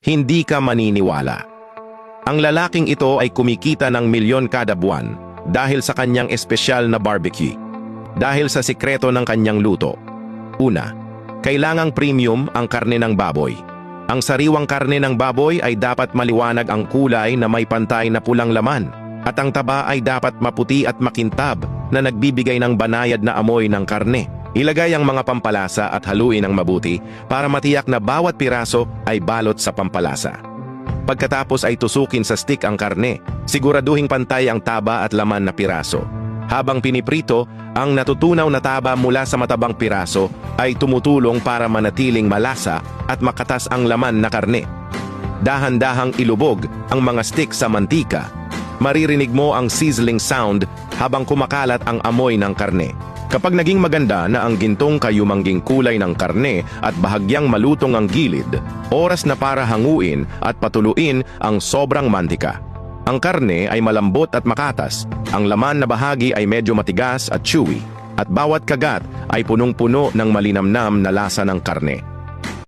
hindi ka maniniwala. Ang lalaking ito ay kumikita ng milyon kada buwan dahil sa kanyang espesyal na barbecue. Dahil sa sikreto ng kanyang luto. Una, kailangang premium ang karne ng baboy. Ang sariwang karne ng baboy ay dapat maliwanag ang kulay na may pantay na pulang laman. At ang taba ay dapat maputi at makintab na nagbibigay ng banayad na amoy ng karne. Ilagay ang mga pampalasa at haluin ng mabuti para matiyak na bawat piraso ay balot sa pampalasa. Pagkatapos ay tusukin sa stick ang karne, siguraduhing pantay ang taba at laman na piraso. Habang piniprito, ang natutunaw na taba mula sa matabang piraso ay tumutulong para manatiling malasa at makatas ang laman na karne. Dahan-dahang ilubog ang mga stick sa mantika. Maririnig mo ang sizzling sound habang kumakalat ang amoy ng karne. Kapag naging maganda na ang gintong kayumangging kulay ng karne at bahagyang malutong ang gilid, oras na para hanguin at patuluin ang sobrang mantika. Ang karne ay malambot at makatas, ang laman na bahagi ay medyo matigas at chewy, at bawat kagat ay punong-puno ng malinamnam na lasa ng karne.